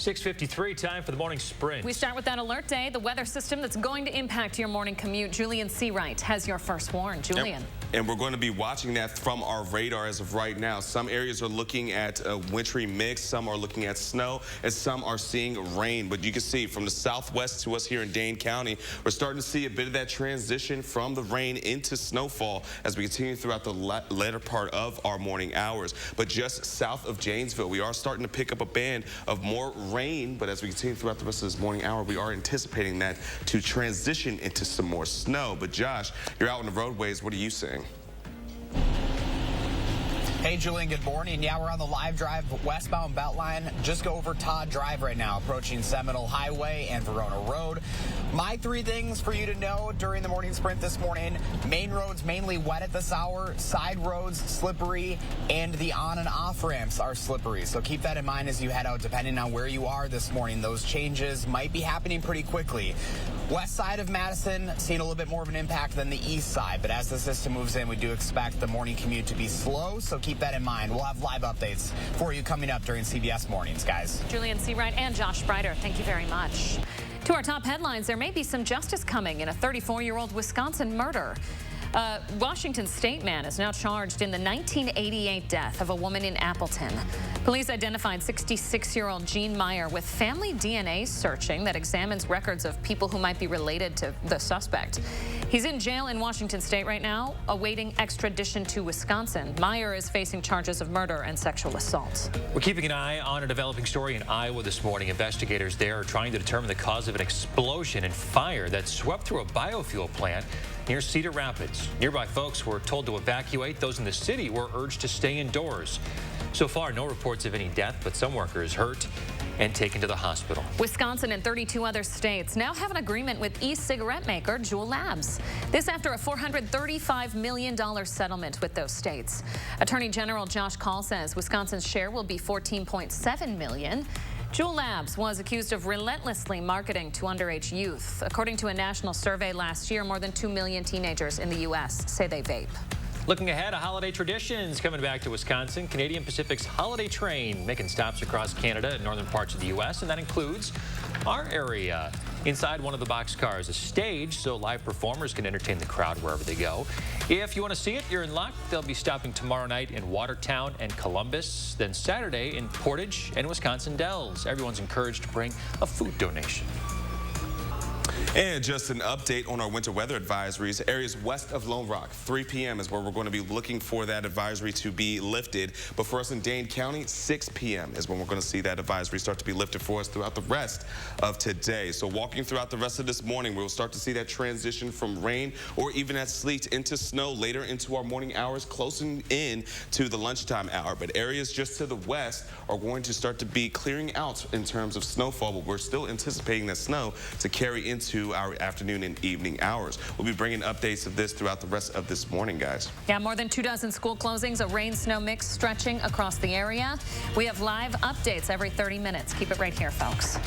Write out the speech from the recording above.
6:53, time for the morning sprint. We start with that alert day, the weather system that's going to impact your morning commute. Julian Seawright has your first warn. Julian. And we're going to be watching that from our radar as of right now. Some areas are looking at a wintry mix, some are looking at snow, and some are seeing rain. But you can see from the southwest to us here in Dane County, we're starting to see a bit of that transition from the rain into snowfall as we continue throughout the latter part of our morning hours. But just south of Janesville, we are starting to pick up a band of more rain. But as we continue throughout the rest of this morning hour, we are anticipating that to transition into some more snow. But Josh, you're out on the roadways. What are you seeing? Hey, Julian, good morning. Yeah, we're on the live drive westbound Beltline. Just go over Todd Drive right now, approaching Seminole Highway and Verona Road. My three things for you to know during the morning sprint this morning: main roads mainly wet at this hour, side roads slippery, and the on and off ramps are slippery. So keep that in mind as you head out, depending on where you are this morning. Those changes might be happening pretty quickly. West side of Madison seeing a little bit more of an impact than the east side, but as the system moves in, we do expect the morning commute to be slow, so keep that in mind. We'll have live updates for you coming up during CBS Mornings, guys. Julian Seawright and Josh Sprider, thank you very much. To our top headlines, there may be some justice coming in a 34-year-old Wisconsin murder. A Washington State man is now charged in the 1988 death of a woman in Appleton. Police identified 66-year-old Gene Meyer with family DNA searching that examines records of people who might be related to the suspect. He's in jail in Washington State right now, awaiting extradition to Wisconsin. Meyer is facing charges of murder and sexual assault. We're keeping an eye on a developing story in Iowa this morning. Investigators there are trying to determine the cause of an explosion and fire that swept through a biofuel plant near Cedar Rapids. Nearby folks were told to evacuate. Those in the city were urged to stay indoors. So far, no reports of any death, but some workers hurt and taken to the hospital. Wisconsin and 32 other states now have an agreement with e-cigarette maker Juul Labs. This after a $435 million settlement with those states. Attorney General Josh Kaul says Wisconsin's share will be $14.7 million. Juul Labs was accused of relentlessly marketing to underage youth. According to a national survey last year, more than 2 million teenagers in the U.S. say they vape. Looking ahead, a holiday traditions coming back to Wisconsin. Canadian Pacific's Holiday Train making stops across Canada and northern parts of the U.S., and that includes our area. Inside one of the boxcars, a stage so live performers can entertain the crowd wherever they go. If you want to see it, you're in luck. They'll be stopping tomorrow night in Watertown and Columbus, then Saturday in Portage and Wisconsin Dells. Everyone's encouraged to bring a food donation. And just an update on our winter weather advisories. Areas west of Lone Rock, 3 p.m. is where we're going to be looking for that advisory to be lifted. But for us in Dane County, 6 p.m. is when we're going to see that advisory start to be lifted for us throughout the rest of today. So walking throughout the rest of this morning, we'll start to see that transition from rain or even that sleet into snow later into our morning hours, closing in to the lunchtime hour. But areas just to the west are going to start to be clearing out in terms of snowfall, but we're still anticipating that snow to carry into our afternoon and evening hours. We'll be bringing updates of this throughout the rest of this morning, guys. Yeah, more than 24 school closings, a rain-snow mix stretching across the area. We have live updates every 30 minutes. Keep it right here, folks.